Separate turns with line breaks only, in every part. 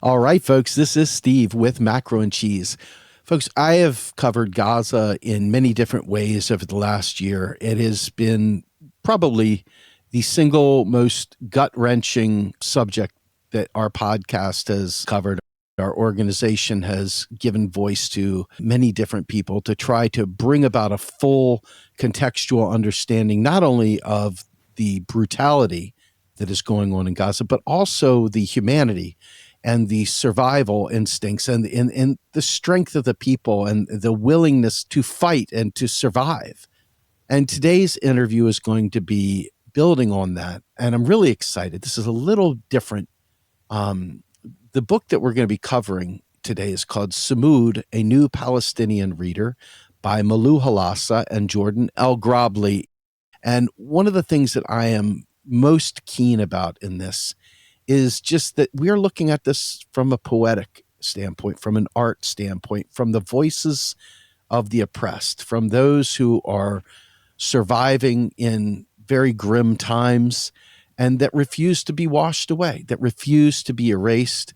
All right, folks, this is Steve with Macro and Cheese. Folks, I have covered Gaza in many different ways over the last year. It has been probably the single most gut-wrenching subject that our podcast has covered. Our organization has given voice to many different people to try to bring about a full contextual understanding, not only of the brutality that is going on in Gaza, but also the humanity and the survival instincts and the strength of the people and the willingness to fight and to survive. And today's interview is going to be building on that. And I'm really excited. This is a little different. The book that we're going to be covering today is called Sumud, A New Palestinian Reader by Malu Halasa and Jordan Elgrably. And one of the things that I am most keen about in this is just that we're looking at this from a poetic standpoint, from an art standpoint, from the voices of the oppressed, from those who are surviving in very grim times and that refuse to be washed away, that refuse to be erased.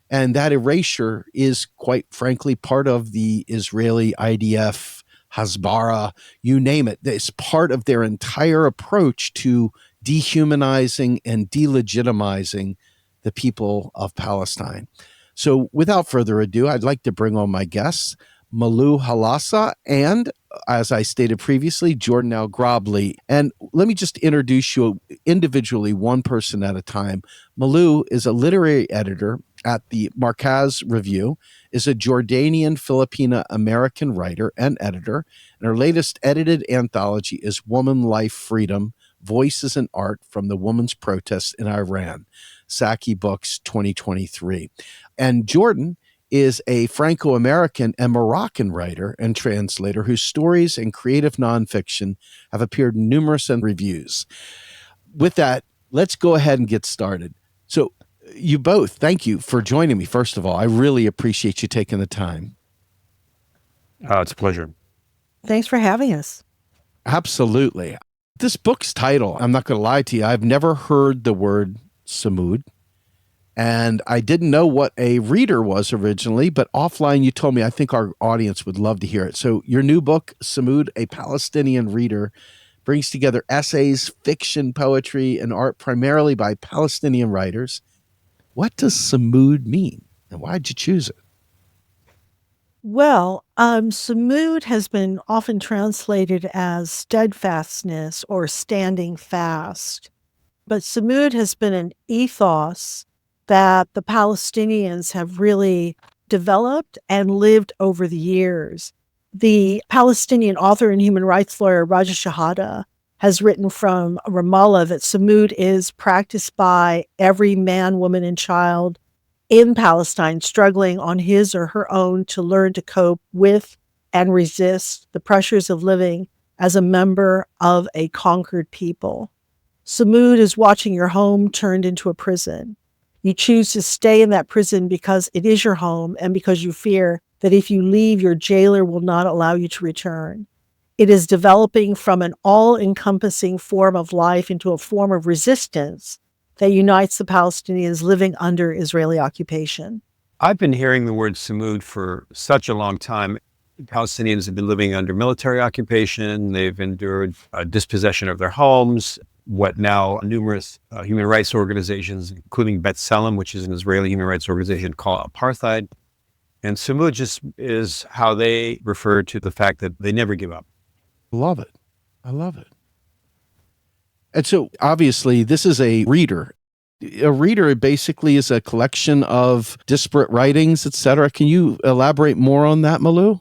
And that erasure is, quite frankly, part of the Israeli IDF, Hasbara, you name it. It's part of their entire approach to dehumanizing and delegitimizing the people of Palestine. So without further ado, I'd like to bring on my guests, Malu Halasa and, as I stated previously, Jordan Elgrably. And let me just introduce you individually, one person at a time. Malu is a literary editor at the Markaz Review, is a Jordanian Filipina-American writer and editor, and her latest edited anthology is Woman, Life, Freedom, Voices and Art from the Women's Protests in Iran, Saki Books 2023. And Jordan is a Franco-American and Moroccan writer and translator whose stories and creative nonfiction have appeared in numerous reviews. With that, let's go ahead and get started. So you both, thank you for joining me, first of all. I really appreciate you taking the time.
It's a pleasure.
Thanks for having us.
Absolutely. This book's title, I'm not going to lie to you, I've never heard the word Sumud. And I didn't know what a reader was originally, but offline you told me, I think our audience would love to hear it. So your new book, Sumud, A Palestinian Reader, brings together essays, fiction, poetry, and art primarily by Palestinian writers. What does Sumud mean, and why did you choose it?
Well, Sumud has been often translated as steadfastness or standing fast. But Sumud has been an ethos that the Palestinians have really developed and lived over the years. The Palestinian author and human rights lawyer Raja Sheheda has written from Ramallah that Sumud is practiced by every man, woman, and child in Palestine struggling on his or her own to learn to cope with and resist the pressures of living as a member of a conquered people. Sumud is watching your home turned into a prison. You choose to stay in that prison because it is your home and because you fear that if you leave, your jailer will not allow you to return. It is developing from an all-encompassing form of life into a form of resistance that unites the Palestinians living under Israeli occupation.
I've been hearing the word Sumud for such a long time. Palestinians have been living under military occupation. They've endured dispossession of their homes, what now numerous human rights organizations, including B'Tselem, which is an Israeli human rights organization, call apartheid. And Sumud just is how they refer to the fact that they never give up.
Love it. I love it. And so obviously this is a reader. A reader basically is a collection of disparate writings, etc. Can you elaborate more on that, Malu?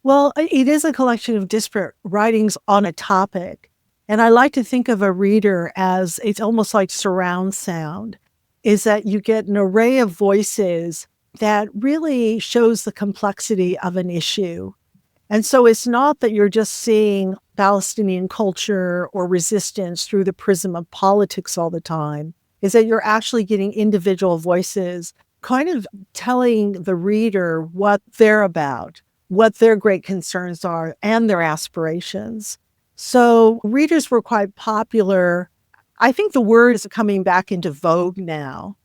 Well, it is a collection of disparate writings on a topic. And I like to think of a reader as it's almost like surround sound, is that you get an array of voices that really shows the complexity of an issue. And so it's not that you're just seeing Palestinian culture or resistance through the prism of politics all the time, is that you're actually getting individual voices kind of telling the reader what they're about, what their great concerns are, and their aspirations. So readers were quite popular. I think the word is coming back into vogue now.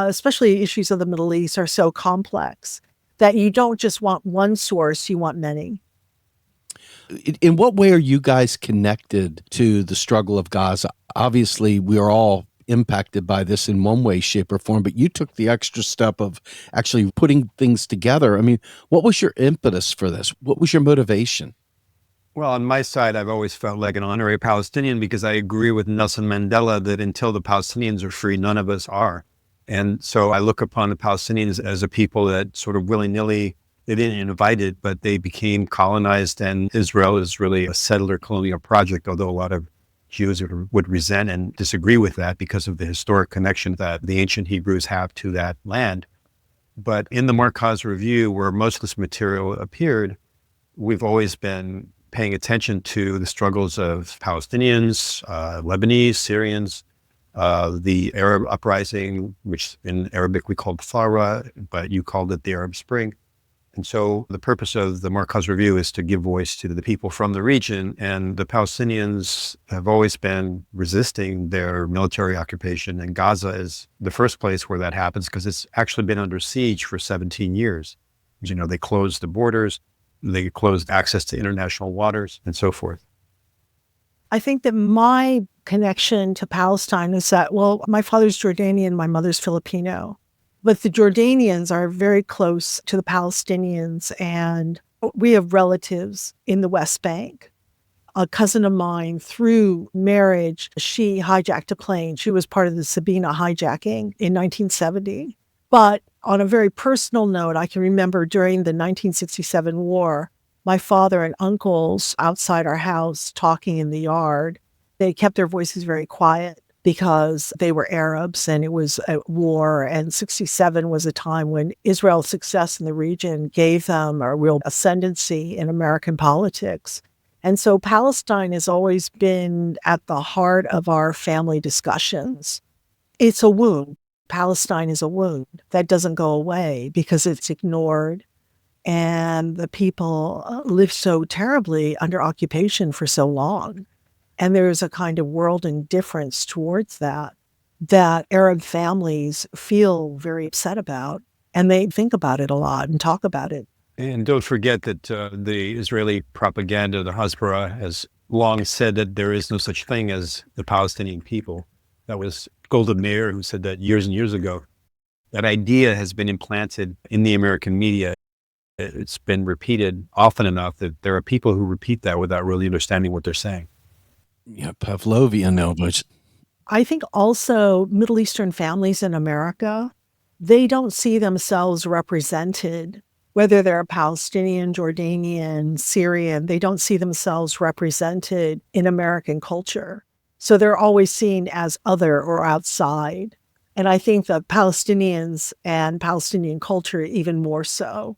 especially issues of the Middle East, are so complex that you don't just want one source, you want many.
In what way are you guys connected to the struggle of Gaza? Obviously, we are all impacted by this in one way, shape, or form, but you took the extra step of actually putting things together. I mean, what was your impetus for this? What was your motivation?
Well, on my side, I've always felt like an honorary Palestinian because I agree with Nelson Mandela that until the Palestinians are free, none of us are. And so I look upon the Palestinians as a people that sort of willy-nilly, they didn't invite it, but they became colonized, and Israel is really a settler colonial project, although a lot of Jews would resent and disagree with that because of the historic connection that the ancient Hebrews have to that land. But in the Markaz review, where most of this material appeared, we've always been paying attention to the struggles of Palestinians, Lebanese, Syrians, the Arab uprising, which in Arabic we called Thawra, but you called it the Arab Spring. And so the purpose of the Markaz Review is to give voice to the people from the region. And the Palestinians have always been resisting their military occupation. And Gaza is the first place where that happens because it's actually been under siege for 17 years. You know, they closed the borders, they closed access to international waters, and so forth.
I think that my connection to Palestine is that, well, my father's Jordanian, my mother's Filipino. But the Jordanians are very close to the Palestinians, and we have relatives in the West Bank. A cousin of mine, through marriage, she hijacked a plane. She was part of the Sabina hijacking in 1970. But on a very personal note, I can remember during the 1967 war, my father and uncles outside our house talking in the yard. They kept their voices very quiet because they were Arabs and it was a war. And 67 was a time when Israel's success in the region gave them a real ascendancy in American politics. And so Palestine has always been at the heart of our family discussions. It's a wound. Palestine is a wound that doesn't go away because it's ignored. And the people live so terribly under occupation for so long. And there's a kind of world indifference towards that Arab families feel very upset about. And they think about it a lot and talk about it.
And don't forget that the Israeli propaganda, the Hasbara, has long said that there is no such thing as the Palestinian people. That was Golda Meir who said that years and years ago. That idea has been implanted in the American media. It's been repeated often enough that there are people who repeat that without really understanding what they're saying.
Yeah, Pavlovian almost.
I think also Middle Eastern families in America, they don't see themselves represented, whether they're Palestinian, Jordanian, Syrian, they don't see themselves represented in American culture. So they're always seen as other or outside. And I think the Palestinians and Palestinian culture even more so.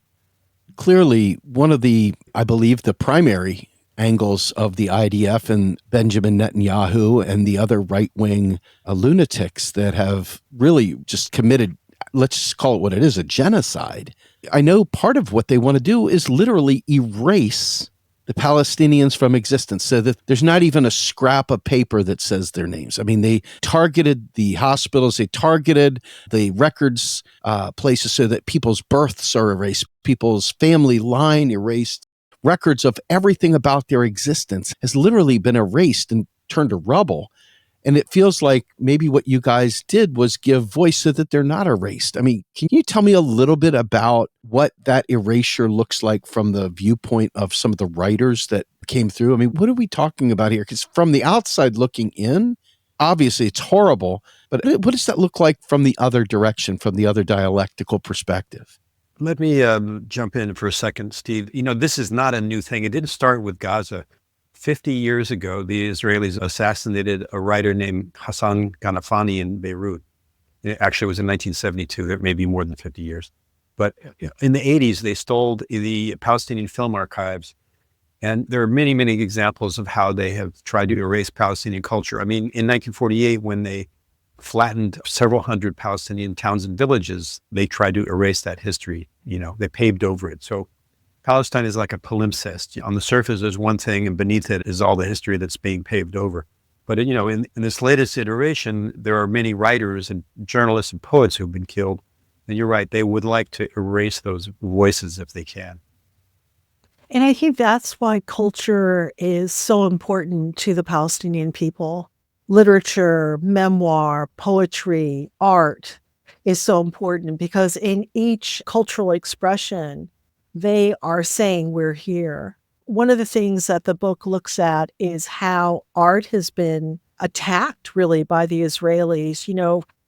Clearly, one of the, I believe, the primary angles of the IDF and Benjamin Netanyahu and the other right-wing lunatics that have really just committed, let's just call it what it is, a genocide. I know part of what they want to do is literally erase the Palestinians from existence so that there's not even a scrap of paper that says their names. I mean, they targeted the hospitals, they targeted the records places so that people's births are erased, people's family line erased. Records of everything about their existence has literally been erased and turned to rubble. And it feels like maybe what you guys did was give voice so that they're not erased. I mean, can you tell me a little bit about what that erasure looks like from the viewpoint of some of the writers that came through? I mean, what are we talking about here? Because from the outside looking in, obviously it's horrible, but what does that look like from the other direction, from the other dialectical perspective?
Let me jump in for a second, Steve. You know, this is not a new thing. It didn't start with Gaza. 50 years ago, the Israelis assassinated a writer named Hassan Ghanafani in Beirut. It actually was in 1972. It may be more than 50 years. But in the 80s, they stole the Palestinian film archives. And there are many, many examples of how they have tried to erase Palestinian culture. I mean, in 1948, when they flattened several hundred Palestinian towns and villages, they tried to erase that history. You know, they paved over it. So Palestine is like a palimpsest. On the surface, there's one thing, and beneath it is all the history that's being paved over. But, in this latest iteration, there are many writers and journalists and poets who've been killed. And you're right, they would like to erase those voices if they can.
And I think that's why culture is so important to the Palestinian people. Literature, memoir, poetry, art is so important because in each cultural expression, they are saying we're here. One of the things that the book looks at is how art has been attacked really by the Israelis.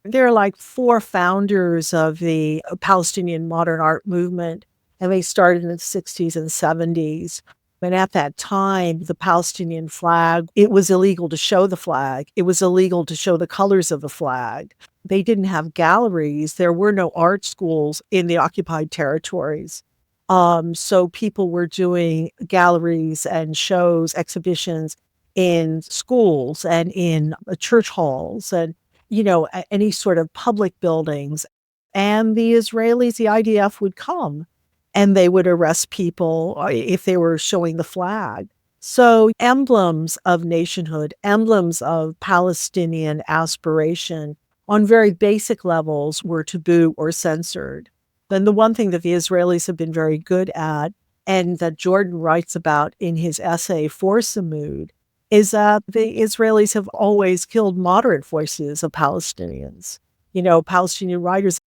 There are like 4 founders of the Palestinian modern art movement, and they started in the 60s and 70s. And at that time, the Palestinian flag, it was illegal to show the flag. It was illegal to show the colors of the flag. They didn't have galleries. There were no art schools in the occupied territories. So people were doing galleries and shows, exhibitions in schools and in church halls and, any sort of public buildings. And the Israelis, the IDF would come and they would arrest people if they were showing the flag. So emblems of nationhood, emblems of Palestinian aspiration on very basic levels were taboo or censored. Then the one thing that the Israelis have been very good at, and that Jordan writes about in his essay for Sumud, is that the Israelis have always killed moderate voices of Palestinians, Palestinian writers.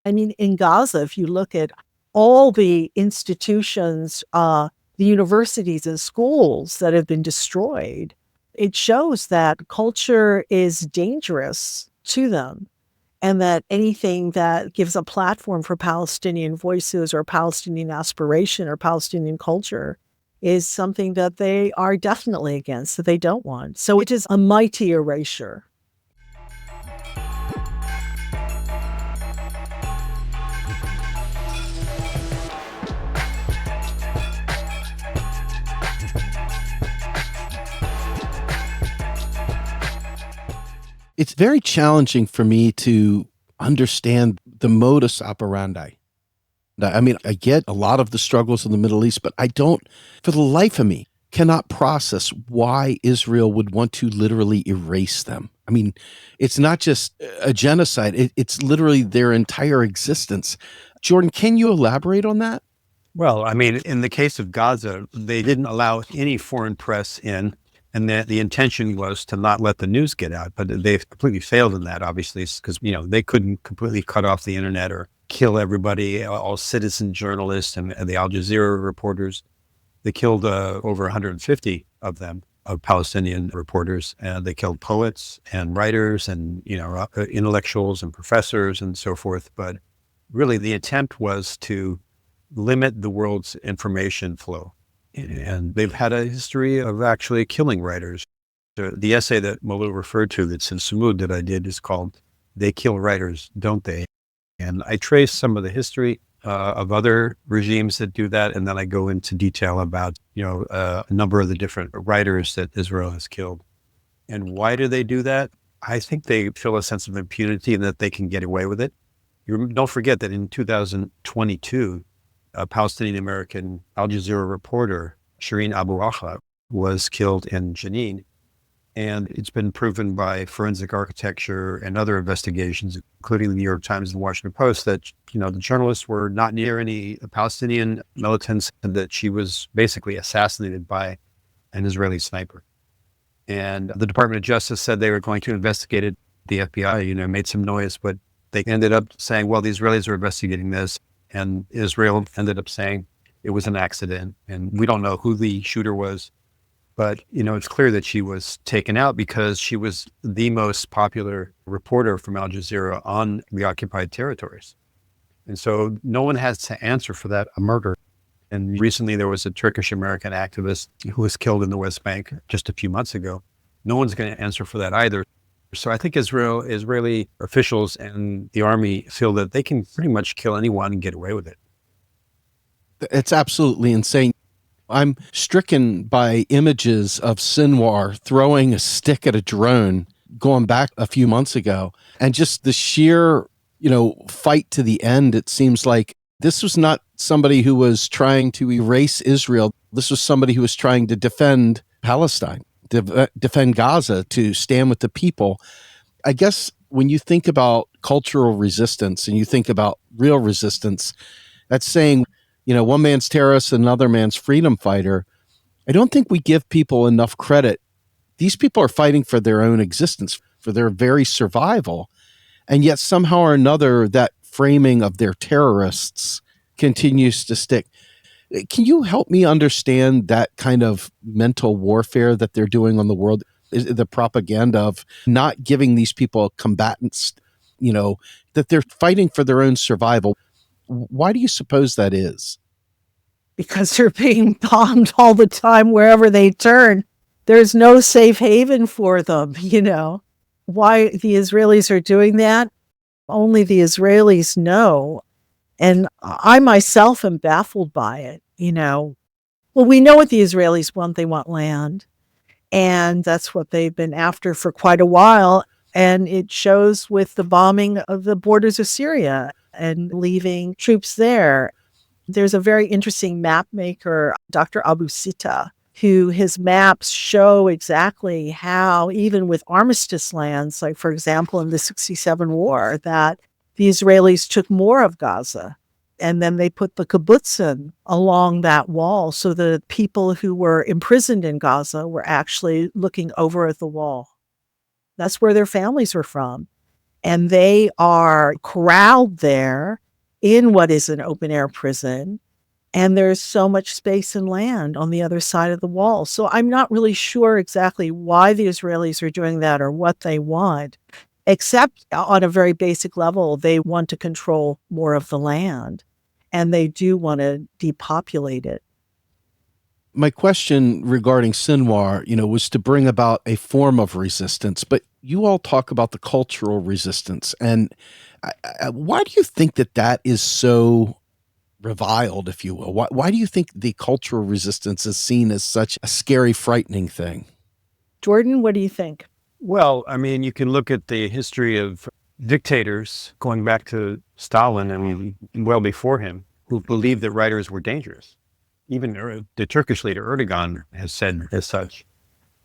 I mean, in Gaza, if you look at all the institutions, the universities and schools that have been destroyed, it shows that culture is dangerous to them. And that anything that gives a platform for Palestinian voices or Palestinian aspiration or Palestinian culture is something that they are definitely against, that they don't want. So it is a mighty erasure.
It's very challenging for me to understand the modus operandi. I mean, I get a lot of the struggles in the Middle East, but I don't, for the life of me, cannot process why Israel would want to literally erase them. I mean, it's not just a genocide. It's literally their entire existence. Jordan, can you elaborate on that?
Well, I mean, in the case of Gaza, they didn't allow any foreign press in. And the intention was to not let the news get out, but they've completely failed in that, obviously, because, they couldn't completely cut off the internet or kill everybody, all citizen journalists and the Al Jazeera reporters. They killed over 150 of them, of Palestinian reporters. And they killed poets and writers and, intellectuals and professors and so forth. But really, the attempt was to limit the world's information flow. And they've had a history of actually killing writers. The essay that Malu referred to that's in Sumud that I did is called "They Kill Writers, Don't They?" And I trace some of the history of other regimes that do that. And then I go into detail about, a number of the different writers that Israel has killed. And why do they do that? I think they feel a sense of impunity and that they can get away with it. Don't forget that in 2022, a Palestinian-American Al Jazeera reporter, Shireen Abu Akleh, was killed in Jenin. And it's been proven by forensic architecture and other investigations, including the New York Times and the Washington Post, that, the journalists were not near any Palestinian militants and that she was basically assassinated by an Israeli sniper. And the Department of Justice said they were going to investigate it. The FBI, made some noise, but they ended up saying, well, the Israelis are investigating this. And Israel ended up saying it was an accident. And we don't know who the shooter was. But, it's clear that she was taken out because she was the most popular reporter from Al Jazeera on the occupied territories. And so no one has to answer for that murder. And recently there was a Turkish-American activist who was killed in the West Bank just a few months ago. No one's going to answer for that either. So I think Israeli officials and the army feel that they can pretty much kill anyone and get away with it.
It's absolutely insane. I'm stricken by images of Sinwar throwing a stick at a drone going back a few months ago. And just the sheer, fight to the end. It seems like this was not somebody who was trying to erase Israel. This was somebody who was trying to defend Palestine. defend Gaza, to stand with the people. I guess when you think about cultural resistance and you think about real resistance, that's saying, one man's terrorist, another man's freedom fighter. I don't think we give people enough credit. These people are fighting for their own existence, for their very survival. And yet somehow or another, that framing of their terrorists continues to stick. Can you help me understand that kind of mental warfare that they're doing on the world? Is the propaganda of not giving these people combatants, that they're fighting for their own survival. Why do you suppose that is?
Because they're being bombed all the time wherever they turn. There's no safe haven for them, Why the Israelis are doing that, only the Israelis know. And I myself am baffled by it, Well, we know what the Israelis want. They want land. And that's what they've been after for quite a while. And it shows with the bombing of the borders of Syria and leaving troops there. There's a very interesting map maker, Dr. Abu Sita, who his maps show exactly how, even with armistice lands, like, for example, in the 67 war, that the Israelis took more of Gaza. And then they put the kibbutzim along that wall. So the people who were imprisoned in Gaza were actually looking over at the wall. That's where their families were from. And they are corralled there in what is an open air prison. And there's so much space and land on the other side of the wall. So I'm not really sure exactly why the Israelis are doing that or what they want, except on a very basic level, they want to control more of the land. And they do want to depopulate it.
My question regarding Sinwar, was to bring about a form of resistance, but you all talk about the cultural resistance. And why do you think that is so reviled, if you will? Why do you think the cultural resistance is seen as such a scary, frightening thing?
Jordan, what do you think?
Well, you can look at the history of dictators going back to Stalin and well before him, who believed that writers were dangerous. Even the Turkish leader Erdogan has said as such,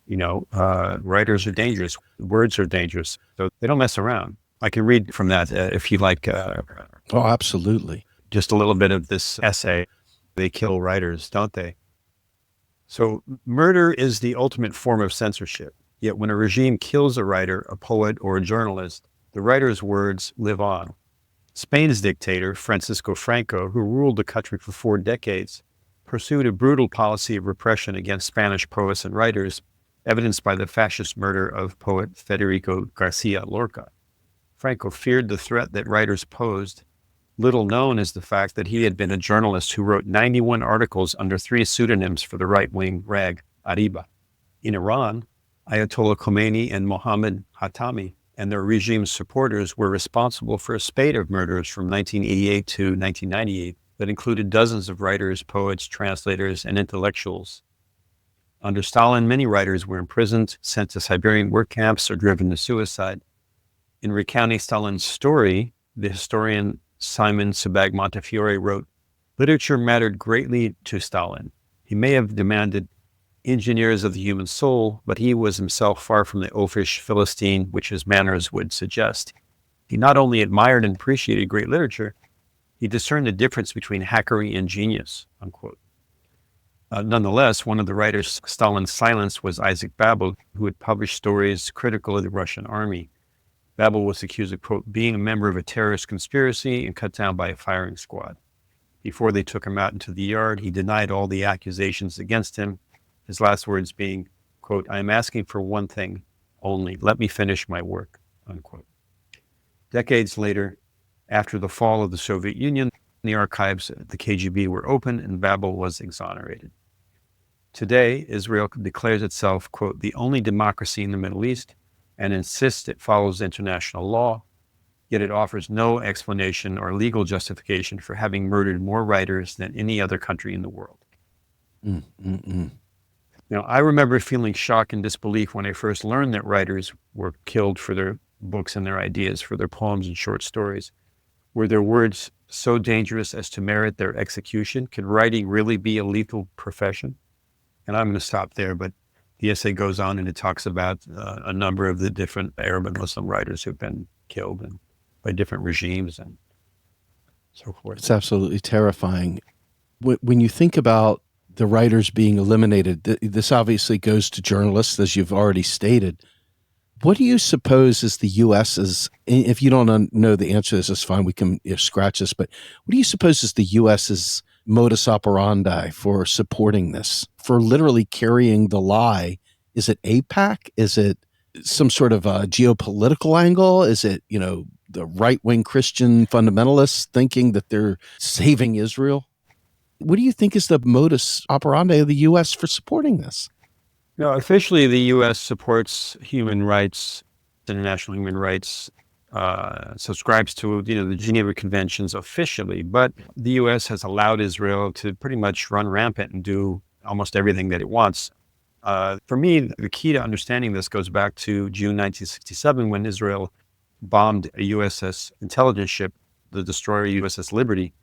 writers are dangerous, words are dangerous, so they don't mess around. I can read from that if you like.
Oh, absolutely.
Just a little bit of this essay. They kill writers, don't they? So murder is the ultimate form of censorship. Yet when a regime kills a writer, a poet, or a journalist, the writer's words live on. Spain's dictator, Francisco Franco, who ruled the country for 4 decades, pursued a brutal policy of repression against Spanish poets and writers, evidenced by the fascist murder of poet Federico Garcia Lorca. Franco feared the threat that writers posed. Little known is the fact that he had been a journalist who wrote 91 articles under 3 pseudonyms for the right-wing rag Arriba. In Iran, Ayatollah Khomeini and Mohammad Khatami and their regime's supporters were responsible for a spate of murders from 1988 to 1998 that included dozens of writers, poets, translators, and intellectuals. Under Stalin, many writers were imprisoned, sent to Siberian work camps, or driven to suicide. In recounting Stalin's story, the historian Simon Sebag Montefiore wrote, "Literature mattered greatly to Stalin. He may have demanded engineers of the human soul, but he was himself far from the oafish Philistine which his manners would suggest. He not only admired and appreciated great literature, he discerned the difference between hackery and genius," unquote. Nonetheless, one of the writers Stalin silenced was Isaac Babel, who had published stories critical of the Russian army. Babel was accused of, quote, being a member of a terrorist conspiracy and cut down by a firing squad. Before they took him out into the yard, he denied all the accusations against him, his last words being, quote, "I am asking for one thing only. Let me finish my work," unquote. Decades later, after the fall of the Soviet Union, the archives at the KGB were opened and Babel was exonerated. Today, Israel declares itself, quote, the only democracy in the Middle East and insists it follows international law, yet it offers no explanation or legal justification for having murdered more writers than any other country in the world. I remember feeling shock and disbelief when I first learned that writers were killed for their books and their ideas, for their poems and short stories. Were their words so dangerous as to merit their execution? Could writing really be a lethal profession? And I'm going to stop there, but The essay goes on and it talks about a number of the different Arab and Muslim writers who've been killed and by different regimes and so forth.
It's absolutely terrifying. When you think about the writers being eliminated, this obviously goes to journalists, as you've already stated. What do you suppose is the U.S.'s, if you don't know the answer to this, it's fine, we can scratch this, but what do you suppose is the U.S.'s modus operandi for supporting this, for literally carrying the lie? Is it AIPAC? Is it some sort of a geopolitical angle? Is it, the right-wing Christian fundamentalists thinking that they're saving Israel? What do you think is the modus operandi of the U.S. for supporting this?
No, officially, the U.S. supports human rights, international human rights, subscribes to the Geneva Conventions officially, but the U.S. has allowed Israel to pretty much run rampant and do almost everything that it wants. For me, the key to understanding this goes back to June 1967, when Israel bombed a USS intelligence ship, the destroyer USS Liberty,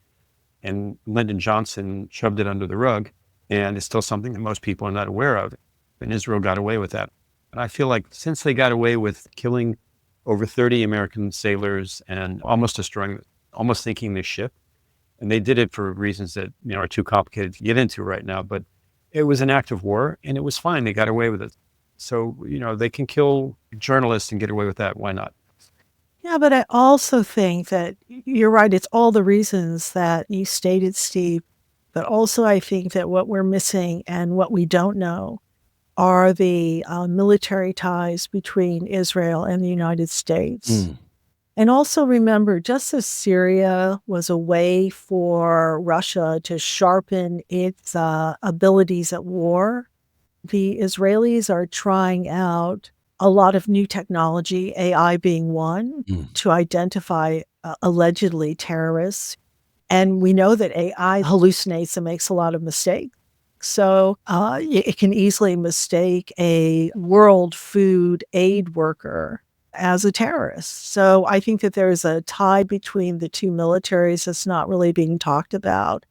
and Lyndon Johnson shoved it under the rug, and it's still something that most people are not aware of. And Israel got away with that. And I feel like since they got away with killing over 30 American sailors and almost sinking the ship, and they did it for reasons that are too complicated to get into right now, but it was an act of war, and it was fine. They got away with it. So, they can kill journalists and get away with that. Why not?
Yeah, but I also think that you're right. It's all the reasons that you stated, Steve. But also I think that what we're missing and what we don't know are the military ties between Israel and the United States. And also remember, just as Syria was a way for Russia to sharpen its abilities at war, the Israelis are trying out a lot of new technology, AI being one, to identify allegedly terrorists. And we know that AI hallucinates and makes a lot of mistakes. So it can easily mistake a World Food Aid worker as a terrorist. So I think that there's a tie between the two militaries that's not really being talked about.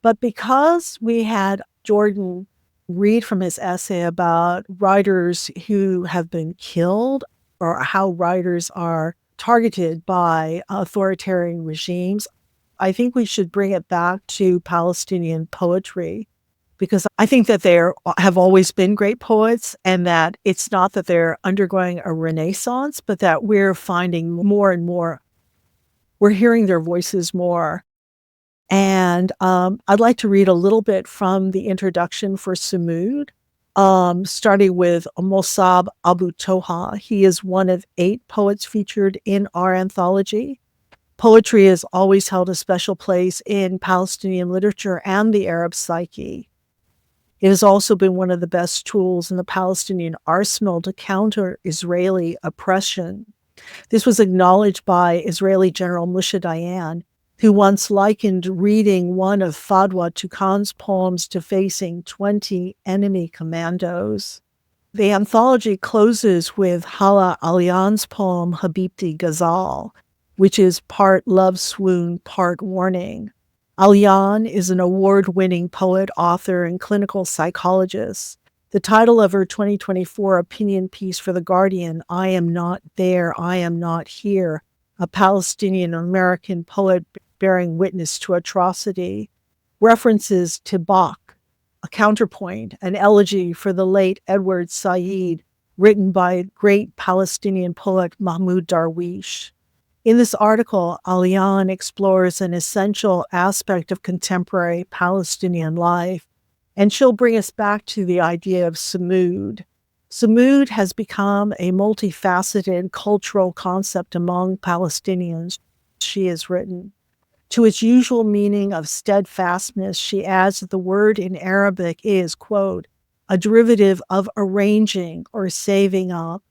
But because we had Jordan read from his essay about writers who have been killed, or how writers are targeted by authoritarian regimes, I think we should bring it back to Palestinian poetry, because I think that they have always been great poets, and that it's not that they're undergoing a renaissance, but that we're finding more and more, we're hearing their voices more. And I'd like to read a little bit from the introduction for Sumud, starting with Mossab Abu Toha. He is one of 8 poets featured in our anthology. Poetry has always held a special place in Palestinian literature and the Arab psyche. It has also been one of the best tools in the Palestinian arsenal to counter Israeli oppression. This was acknowledged by Israeli General Moshe Dayan, who once likened reading one of Fadwa Tuqan's poems to facing 20 enemy commandos. The anthology closes with Hala Alian's poem Habibti Ghazal, which is part love swoon, part warning. Alian is an award-winning poet, author, and clinical psychologist. The title of her 2024 opinion piece for The Guardian, I Am Not There, I Am Not Here, a Palestinian-American poet bearing witness to atrocity, references to Bach, a counterpoint, an elegy for the late Edward Said, written by great Palestinian poet Mahmoud Darwish. In this article, Alian explores an essential aspect of contemporary Palestinian life, and she'll bring us back to the idea of Sumud. Sumud has become a multifaceted cultural concept among Palestinians, she has written. To its usual meaning of steadfastness, she adds that the word in Arabic is, quote, a derivative of arranging or saving up,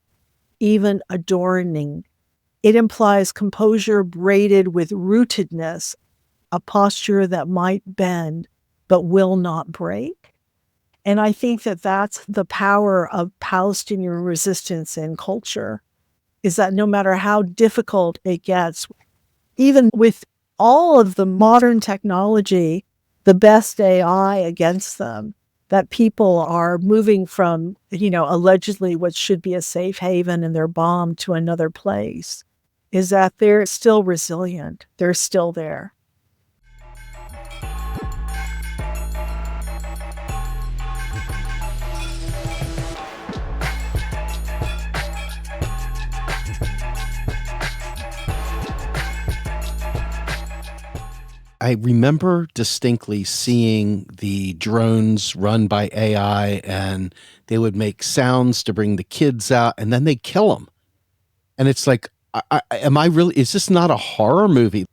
even adorning. It implies composure braided with rootedness, a posture that might bend but will not break. And I think that that's the power of Palestinian resistance and culture, is that no matter how difficult it gets, even with all of the modern technology, the best AI against them, that people are moving from, allegedly what should be a safe haven and they're bombed to another place, is that they're still resilient. They're still there.
I remember distinctly seeing the drones run by AI, and they would make sounds to bring the kids out, and then they kill them. And it's like, am I really, is this not a horror movie?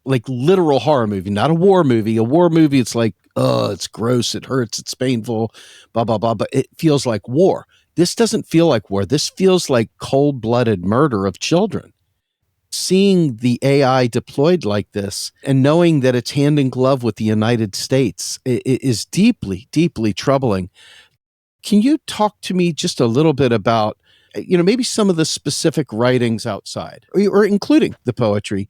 Like literal horror movie, not a war movie. A war movie, it's like, oh, it's gross, it hurts, it's painful, blah, blah, blah. But it feels like war. This doesn't feel like war. This feels like cold-blooded murder of children. Seeing the AI deployed like this and knowing that it's hand in glove with the United States is deeply, deeply troubling. Can you talk to me just a little bit about, maybe some of the specific writings outside, or including the poetry,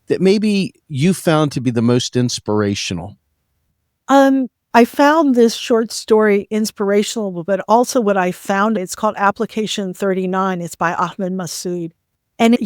that maybe you found to be the most inspirational?
I found this short story inspirational, but also what I found, it's called Application 39. It's by Ahmed Massoud. And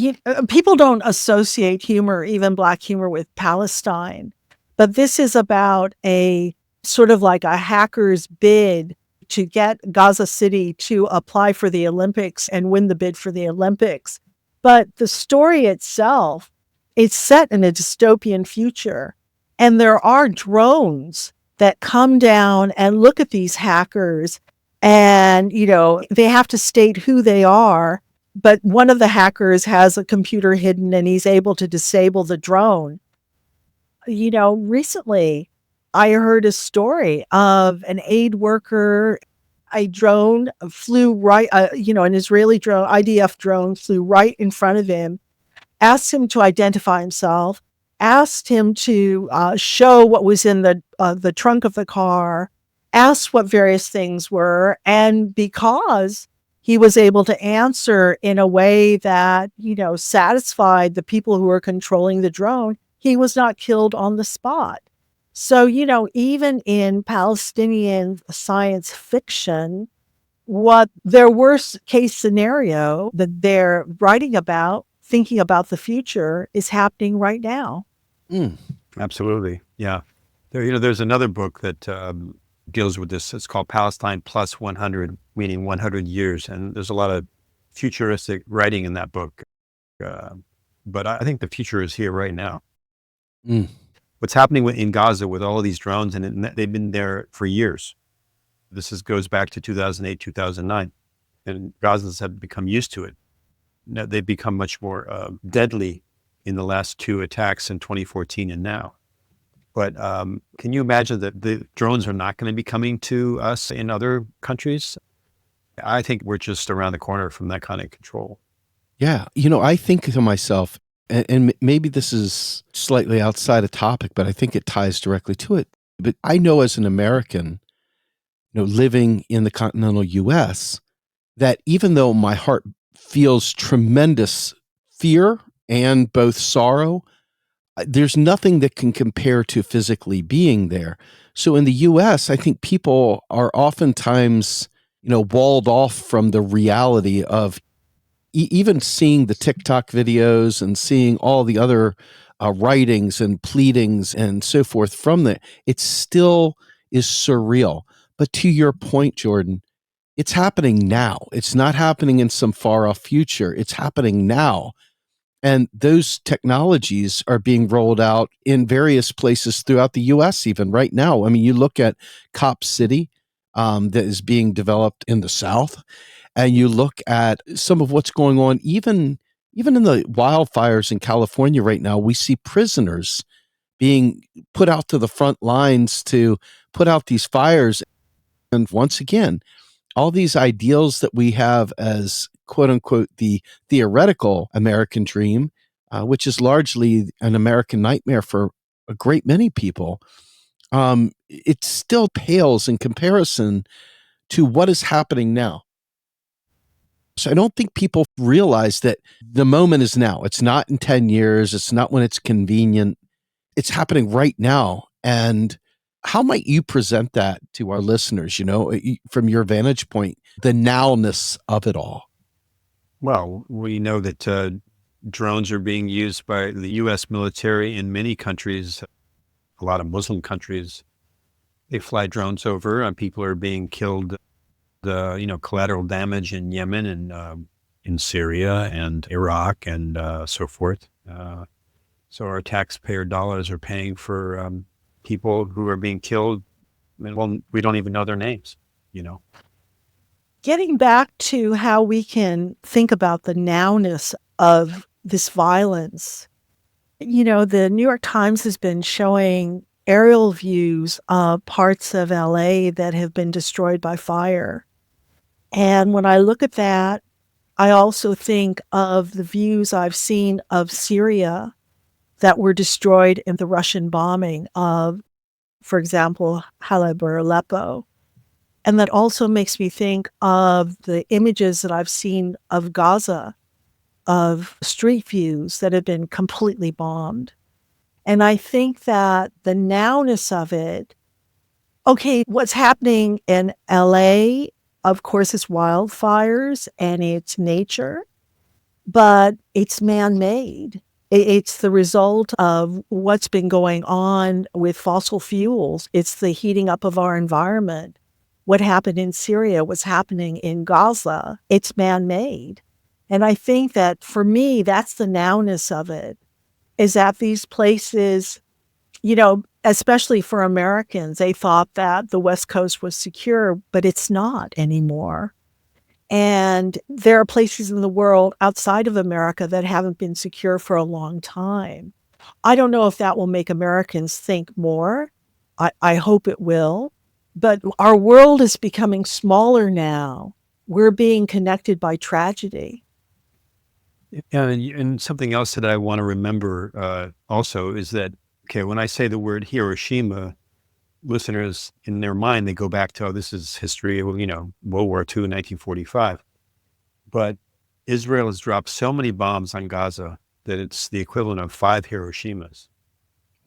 people don't associate humor, even Black humor, with Palestine. But this is about a sort of like a hacker's bid to get Gaza City to apply for the Olympics and win the bid for the Olympics. But the story itself, it's set in a dystopian future. And there are drones that come down and look at these hackers. And, they have to state who they are. But one of the hackers has a computer hidden and he's able to disable the drone. Recently I heard a story of an aid worker. A drone flew right, an Israeli drone, IDF drone flew right in front of him, asked him to identify himself, asked him to show what was in the trunk of the car, asked what various things were. And because he was able to answer in a way that, satisfied the people who were controlling the drone, he was not killed on the spot. So, even in Palestinian science fiction, what their worst case scenario that they're writing about, thinking about the future, is happening right now.
Absolutely. Yeah. There's another book that deals with this. It's called Palestine Plus 100, meaning 100 years. And there's a lot of futuristic writing in that book. But I think the future is here right now. What's happening in Gaza with all of these drones, and they've been there for years. This goes back to 2008, 2009. And Gazans have become used to it. Now, they've become much more deadly in the last two attacks in 2014 and now. But can you imagine that the drones are not going to be coming to us in other countries? I think we're just around the corner from that kind of control.
Yeah. I think to myself, and maybe this is slightly outside of topic, but I think it ties directly to it. But I know as an American, living in the continental U.S., that even though my heart feels tremendous fear and both sorrow, there's nothing that can compare to physically being there. So in the U.S., I think people are oftentimes, walled off from the reality of even seeing the TikTok videos and seeing all the other writings and pleadings and so forth from that. It still is surreal. But to your point, Jordan, it's happening now. It's not happening in some far off future. It's happening now. And those technologies are being rolled out in various places throughout the U.S. even right now. I mean, you look at Cop City that is being developed in the South, and you look at some of what's going on even in the wildfires in California right now. We see prisoners being put out to the front lines to put out these fires. And once again, all these ideals that we have as quote unquote the theoretical American dream, which is largely an American nightmare for a great many people, it still pales in comparison to what is happening now. So I don't think people realize that the moment is now. It's not in 10 years. It's not when it's convenient. It's happening right now. And How might you present that to our listeners, from your vantage point, the nowness of it all?
Well, we know that drones are being used by the U.S. military in many countries, a lot of Muslim countries. They fly drones over and people are being killed. The collateral damage in Yemen and in Syria and Iraq and so forth. So our taxpayer dollars are paying for people who are being killed. Well, we don't even know their names.
Getting back to how we can think about the nowness of this violence, the New York Times has been showing aerial views of parts of LA that have been destroyed by fire. And when I look at that, I also think of the views I've seen of Syria that were destroyed in the Russian bombing of, for example, Halab or Aleppo. And that also makes me think of the images that I've seen of Gaza, of street views that have been completely bombed. And I think that the nowness of it, okay, what's happening in LA, of course, is wildfires and it's nature, but it's man-made. It's the result of what's been going on with fossil fuels. It's the heating up of our environment. What happened in Syria, what's happening in Gaza, it's man-made. And I think that for me, that's the nowness of it, is that these places, especially for Americans, they thought that the West Coast was secure, but it's not anymore. And there are places in the world outside of America that haven't been secure for a long time. I don't know if that will make Americans think more. I hope it will. But our world is becoming smaller now. We're being connected by tragedy.
And something else that I want to remember also is that, okay, when I say the word Hiroshima, listeners in their mind, they go back to, this is history of, World War II in 1945. But Israel has dropped so many bombs on Gaza that it's the equivalent of 5 Hiroshimas.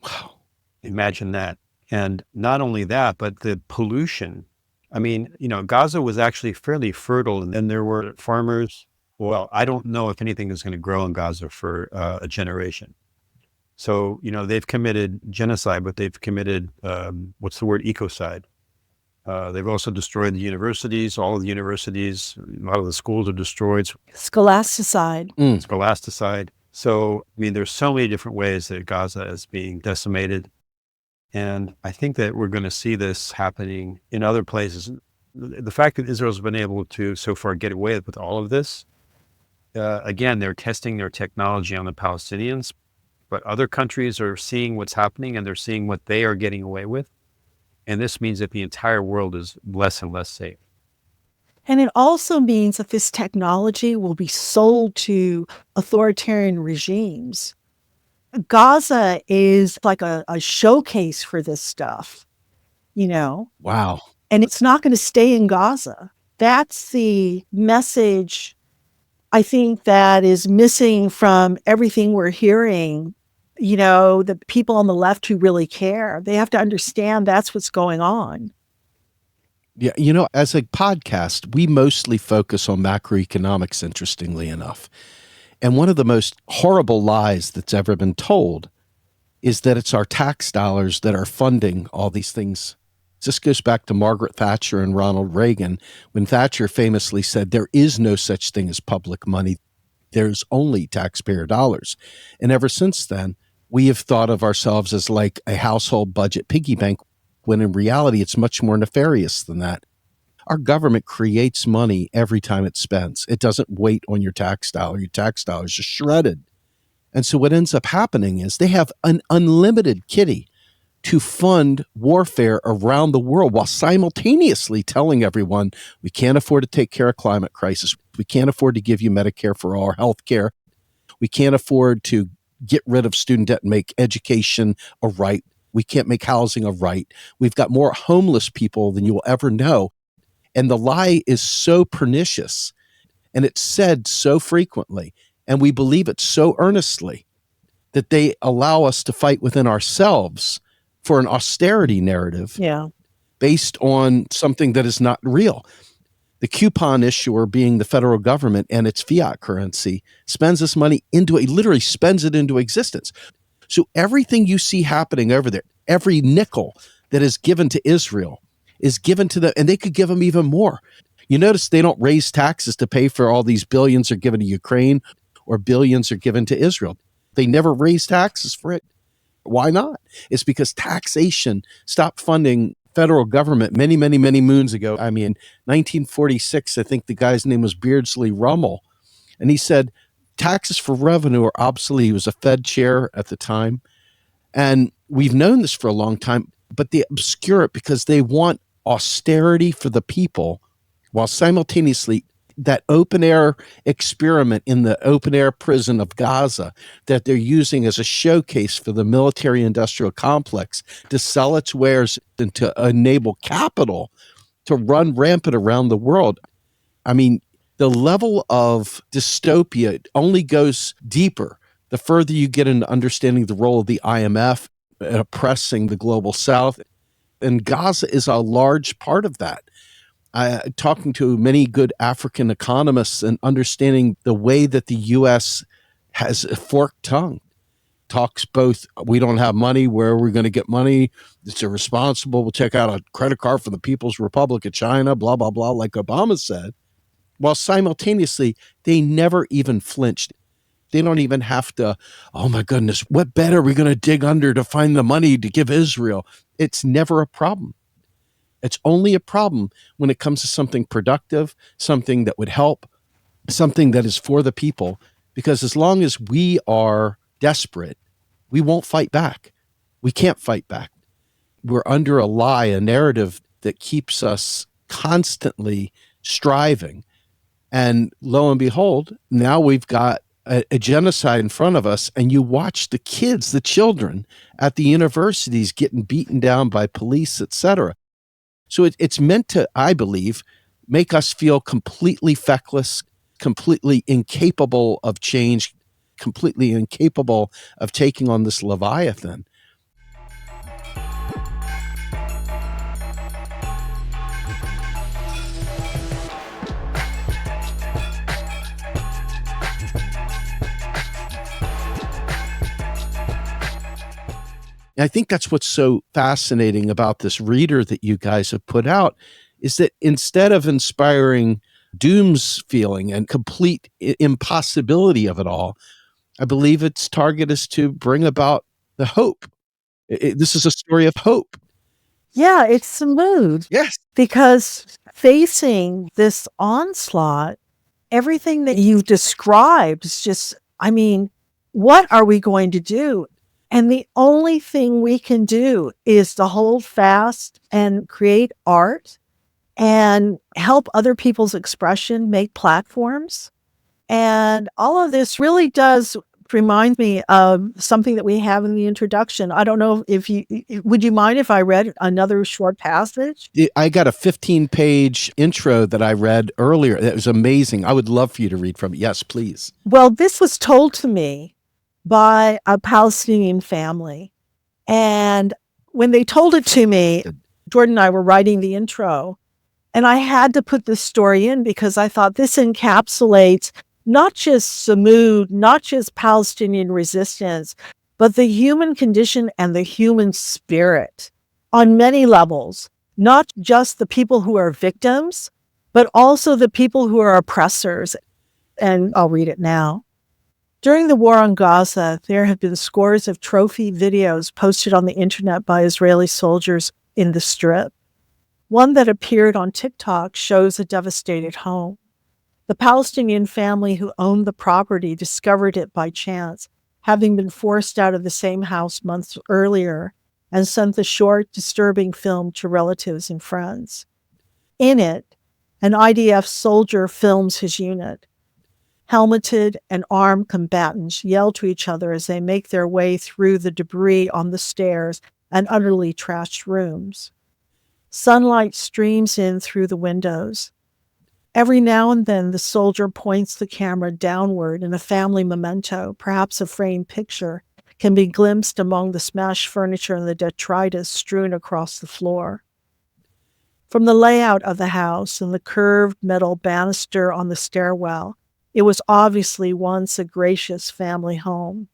Wow.
Imagine that. And not only that, but the pollution. I mean, Gaza was actually fairly fertile, and then there were farmers. Well, I don't know if anything is going to grow in Gaza for a generation. So, they've committed genocide, but they've committed, ecocide. They've also destroyed the universities, all of the universities, a lot of the schools are destroyed.
Scholasticide.
Scholasticide. So, there's so many different ways that Gaza is being decimated. And I think that we're going to see this happening in other places. The fact that Israel's been able to so far get away with all of this, again, they're testing their technology on the Palestinians, but other countries are seeing what's happening and they're seeing what they are getting away with. And this means that the entire world is less and less safe.
And it also means that this technology will be sold to authoritarian regimes. Gaza is like a showcase for this stuff,
Wow.
And it's not going to stay in Gaza. That's the message I think that is missing from everything we're hearing. The people on the left who really care, they have to understand that's what's going on.
Yeah, as a podcast, we mostly focus on macroeconomics, interestingly enough. And one of the most horrible lies that's ever been told is that it's our tax dollars that are funding all these things. This goes back to Margaret Thatcher and Ronald Reagan, when Thatcher famously said, there is no such thing as public money. There's only taxpayer dollars. And ever since then, we have thought of ourselves as like a household budget piggy bank, when in reality, it's much more nefarious than that. Our government creates money every time it spends. It doesn't wait on your tax dollar. Your tax dollars are shredded. And so what ends up happening is they have an unlimited kitty to fund warfare around the world while simultaneously telling everyone, we can't afford to take care of climate crisis. We can't afford to give you Medicare for all, health care. We can't afford to get rid of student debt and make education a right. We can't make housing a right. We've got more homeless people than you will ever know. And the lie is so pernicious, and it's said so frequently, and we believe it so earnestly, that they allow us to fight within ourselves for an austerity narrative
Yeah.
based on something that is not real. The coupon issuer, being the federal government and its fiat currency, spends this money literally spends it into existence. So everything you see happening over there, every nickel that is given to Israel is given to them, and they could give them even more. You notice they don't raise taxes to pay for all these billions are given to Ukraine or billions are given to Israel. They never raise taxes for it. Why not? It's because taxation stopped funding federal government many, many, many moons ago. I mean, 1946, I think the guy's name was Beardsley Rummel. And he said, taxes for revenue are obsolete. He was a Fed chair at the time. And we've known this for a long time, but they obscure it because they want austerity for the people, while simultaneously that open air experiment in the open air prison of Gaza that they're using as a showcase for the military industrial complex to sell its wares and to enable capital to run rampant around the world. I mean, the level of dystopia only goes deeper the further you get into understanding the role of the IMF in oppressing the global South. And Gaza is a large part of that. Talking to many good African economists and understanding the way that the U.S. has a forked tongue, talks both, we don't have money, where are we going to get money? It's irresponsible. We'll check out a credit card for the People's Republic of China, blah, blah, blah, like Obama said. While simultaneously, they never even flinched. They don't even have to, oh my goodness, what bed are we going to dig under to find the money to give Israel? It's never a problem. It's only a problem when it comes to something productive, something that would help, something that is for the people. Because as long as we are desperate, we won't fight back. We can't fight back. We're under a lie, a narrative that keeps us constantly striving. And lo and behold, now we've got a genocide in front of us, and you watch the kids, the children at the universities getting beaten down by police, etc. So it's meant to, I believe, make us feel completely feckless, completely incapable of change, completely incapable of taking on this Leviathan. I think that's what's so fascinating about this reader that you guys have put out, is that instead of inspiring doom's feeling and complete impossibility of it all, I believe its target is to bring about the hope. This is a story of hope.
Yeah, it's Sumud.
Yes.
Because facing this onslaught, everything that you've described is just, I mean, what are we going to do? And the only thing we can do is to hold fast and create art and help other people's expression, make platforms. And all of this really does remind me of something that we have in the introduction. I don't know if would you mind if I read another short passage?
I got a 15-page intro that I read earlier. That was amazing. I would love for you to read from it. Yes, please.
Well, this was told to me by a Palestinian family. And when they told it to me, Jordan and I were writing the intro, and I had to put this story in because I thought this encapsulates not just Sumud, not just Palestinian resistance, but the human condition and the human spirit on many levels, not just the people who are victims, but also the people who are oppressors. And I'll read it now. During the war on Gaza, there have been scores of trophy videos posted on the internet by Israeli soldiers in the Strip. One that appeared on TikTok shows a devastated home. The Palestinian family who owned the property discovered it by chance, having been forced out of the same house months earlier, and sent the short, disturbing film to relatives and friends. In it, an IDF soldier films his unit. Helmeted and armed combatants yell to each other as they make their way through the debris on the stairs and utterly trashed rooms. Sunlight streams in through the windows. Every now and then, the soldier points the camera downward in a family memento, perhaps a framed picture, can be glimpsed among the smashed furniture and the detritus strewn across the floor. From the layout of the house and the curved metal banister on the stairwell, it was obviously once a gracious family home.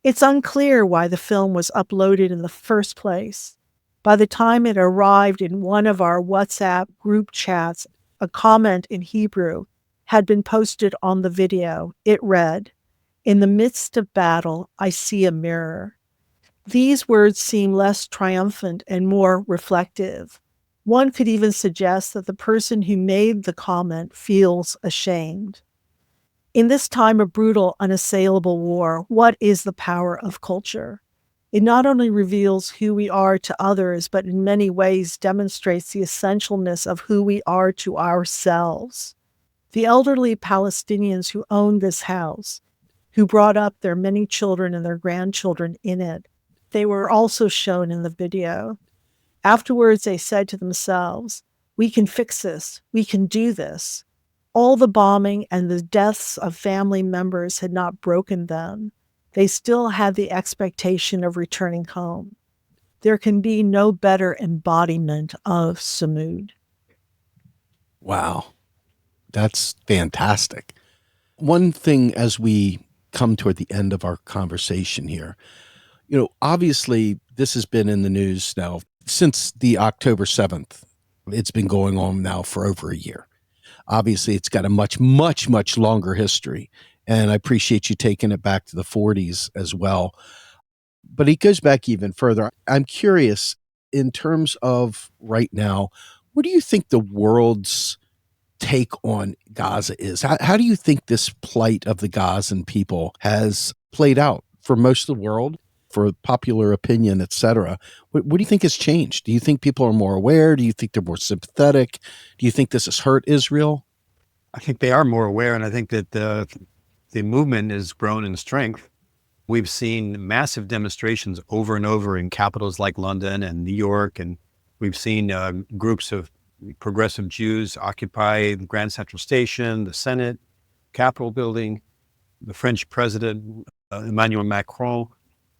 It's unclear why the film was uploaded in the first place. By the time it arrived in one of our WhatsApp group chats, a comment in Hebrew had been posted on the video. It read, "In the midst of battle, I see a mirror." These words seem less triumphant and more reflective. One could even suggest that the person who made the comment feels ashamed. In this time of brutal, unassailable war, what is the power of culture? It not only reveals who we are to others, but in many ways demonstrates the essentialness of who we are to ourselves. The elderly Palestinians who owned this house, who brought up their many children and their grandchildren in it, they were also shown in the video. Afterwards, they said to themselves, "We can fix this. We can do this." All the bombing and the deaths of family members had not broken them. They still had the expectation of returning home. There can be no better embodiment of Sumud.
Wow. That's fantastic. One thing as we come toward the end of our conversation here, obviously this has been in the news now since the October 7th. It's been going on now for over a year. Obviously, it's got a much, much, much longer history. And I appreciate you taking it back to the 40s as well. But it goes back even further. I'm curious, in terms of right now, what do you think the world's take on Gaza is? How do you think this plight of the Gazan people has played out for most of the world, for popular opinion, et cetera? What do you think has changed? Do you think people are more aware? Do you think they're more sympathetic? Do you think this has hurt Israel?
I think they are more aware, and I think that the movement has grown in strength. We've seen massive demonstrations over and over in capitals like London and New York, and we've seen groups of progressive Jews occupy the Grand Central Station, the Senate, Capitol building. The French president, Emmanuel Macron,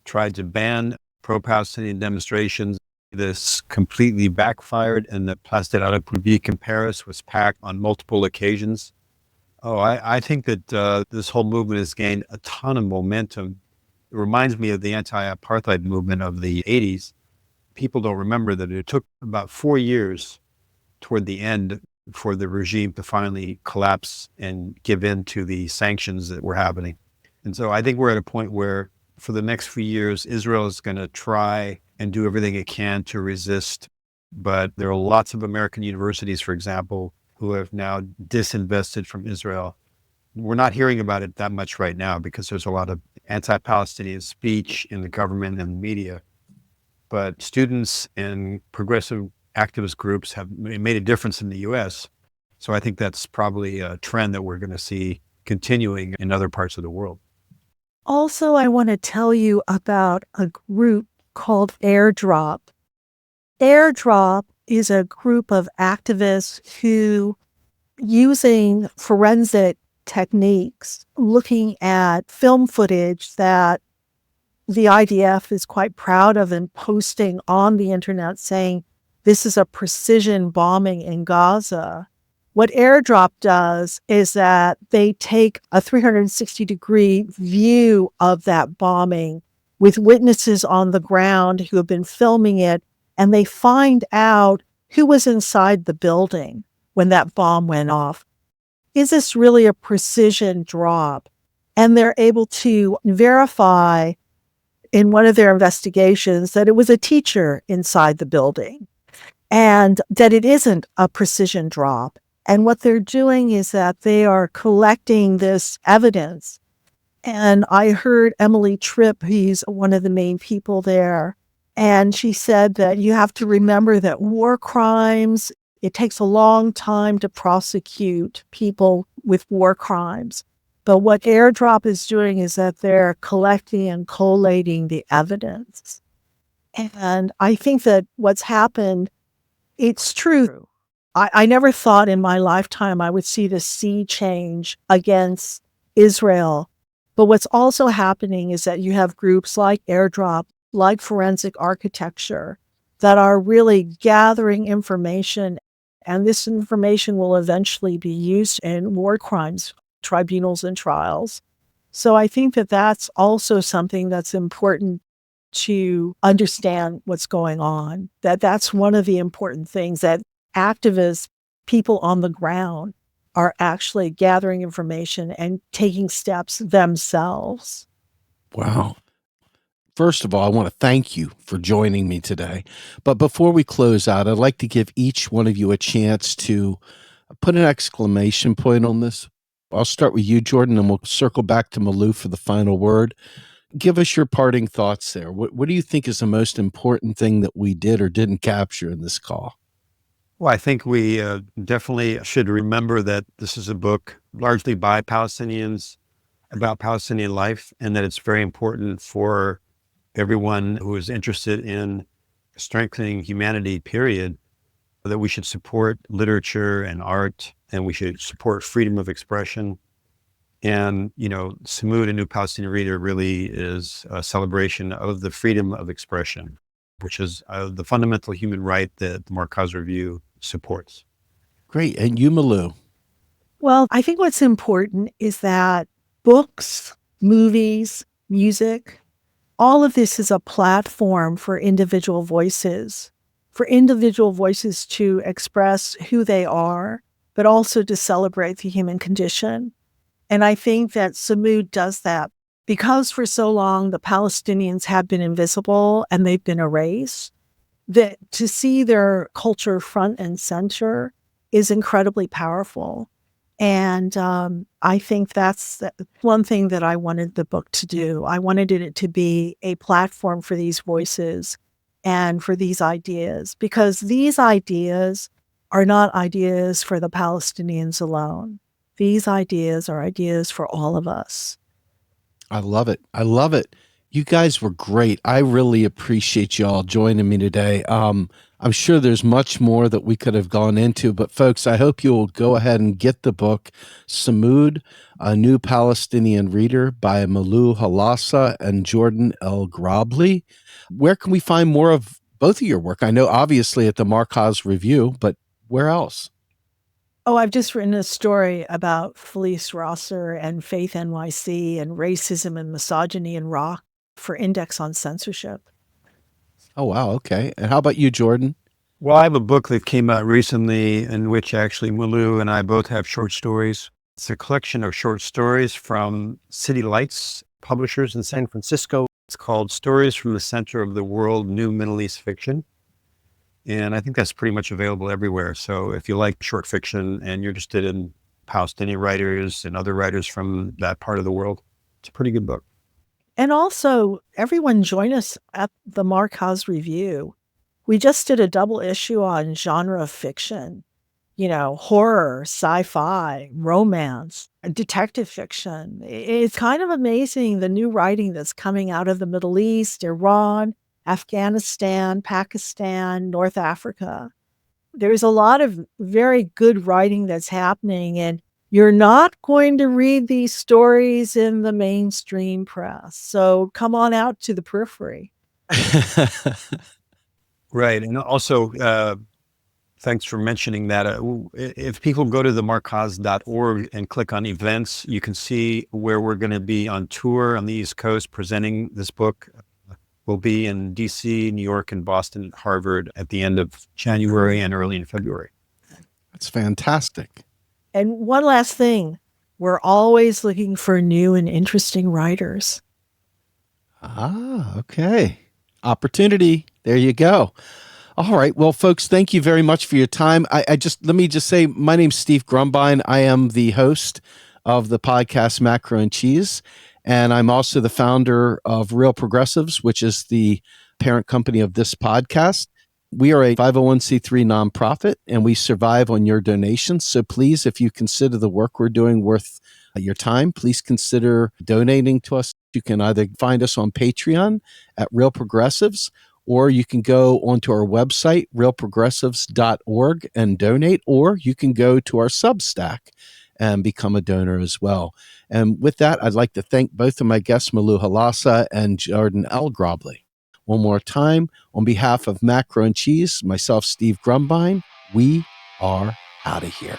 tried to ban pro-Palestinian demonstrations. This completely backfired, and the Place de la République in Paris was packed on multiple occasions. I think that this whole movement has gained a ton of momentum. It reminds me of the anti-apartheid movement of the 80s. People don't remember that it took about 4 years toward the end for the regime to finally collapse and give in to the sanctions that were happening. And so I think we're at a point where for the next few years, Israel is going to try and do everything it can to resist. But there are lots of American universities, for example, who have now disinvested from Israel. We're not hearing about it that much right now because there's a lot of anti-Palestinian speech in the government and the media. But students and progressive activist groups have made a difference in the U.S. So I think that's probably a trend that we're going to see continuing in other parts of the world.
Also, I want to tell you about a group called AirDrop. AirDrop is a group of activists who, using forensic techniques, looking at film footage that the IDF is quite proud of and posting on the internet saying, this is a precision bombing in Gaza. What AirDrop does is that they take a 360-degree view of that bombing with witnesses on the ground who have been filming it, and they find out who was inside the building when that bomb went off. Is this really a precision drop? And they're able to verify in one of their investigations that it was a teacher inside the building and that it isn't a precision drop. And what they're doing is that they are collecting this evidence. And I heard Emily Tripp, who's one of the main people there, and she said that you have to remember that war crimes, it takes a long time to prosecute people with war crimes. But what AirDrop is doing is that they're collecting and collating the evidence. And I think that what's happened, it's true. I never thought in my lifetime I would see the sea change against Israel. But what's also happening is that you have groups like Airdrop, like Forensic Architecture, that are really gathering information, and this information will eventually be used in war crimes tribunals and trials. So I think that that's also something that's important to understand what's going on, that's one of the important things, that activists, people on the ground, are actually gathering information and taking steps themselves.
Wow. First of all, I want to thank you for joining me today. But before we close out, I'd like to give each one of you a chance to put an exclamation point on this. I'll start with you, Jordan, and we'll circle back to Malu for the final word. Give us your parting thoughts there. What do you think is the most important thing that we did or didn't capture in this call?
Well, I think we definitely should remember that this is a book largely by Palestinians about Palestinian life, and that it's very important for everyone who is interested in strengthening humanity, period, that we should support literature and art, and we should support freedom of expression. And, Sumud, a New Palestinian Reader, really is a celebration of the freedom of expression, which is the fundamental human right that the Markaz Review supports.
Great. And you, Malu?
Well, I think what's important is that books, movies, music, all of this is a platform for individual voices to express who they are, but also to celebrate the human condition. And I think that Sumud does that because for so long the Palestinians have been invisible and they've been erased, that to see their culture front and center is incredibly powerful. And I think that's one thing that I wanted the book to do. I wanted it to be a platform for these voices and for these ideas, because these ideas are not ideas for the Palestinians alone. These ideas are ideas for all of us.
I love it. I love it. You guys were great. I really appreciate y'all joining me today. I'm sure there's much more that we could have gone into, but folks, I hope you'll go ahead and get the book, Sumud, A New Palestinian Reader by Malu Halasa and Jordan Elgrably. Where can we find more of both of your work? I know obviously at the Markaz Review, but where else?
Oh, I've just written a story about Felice Rosser and Faith NYC and racism and misogyny in rock for Index on Censorship.
Oh, wow. Okay. And how about you, Jordan?
Well, I have a book that came out recently in which actually Malu and I both have short stories. It's a collection of short stories from City Lights publishers in San Francisco. It's called Stories from the Center of the World, New Middle East Fiction. And I think that's pretty much available everywhere. So if you like short fiction and you're interested in Palestinian writers and other writers from that part of the world, it's a pretty good book.
And also, everyone join us at the Markaz Review. We just did a double issue on genre fiction, horror, sci-fi, romance, detective fiction. It's kind of amazing, the new writing that's coming out of the Middle East, Iran, Afghanistan, Pakistan, North Africa. There's a lot of very good writing that's happening, and you're not going to read these stories in the mainstream press. So come on out to the periphery.
Right. And also, thanks for mentioning that. If people go to themarkaz.org and click on events, you can see where we're going to be on tour on the East Coast presenting this book. We'll be in DC, New York, and Boston, Harvard at the end of January and early in February.
That's fantastic.
And one last thing, we're always looking for new and interesting writers.
Ah, okay. Opportunity. There you go. All right. Well, folks, thank you very much for your time. Let me just say, my name's Steve Grumbine. I am the host of the podcast Macro and Cheese, and I'm also the founder of Real Progressives, which is the parent company of this podcast. We are a 501c3 nonprofit, and we survive on your donations. So please, if you consider the work we're doing worth your time, please consider donating to us. You can either find us on Patreon at Real Progressives, or you can go onto our website, realprogressives.org, and donate, or you can go to our Substack and become a donor as well. And with that, I'd like to thank both of my guests, Malu Halasa and Jordan Elgrably. One more time, on behalf of Macro and Cheese, myself, Steve Grumbine, we are out of here.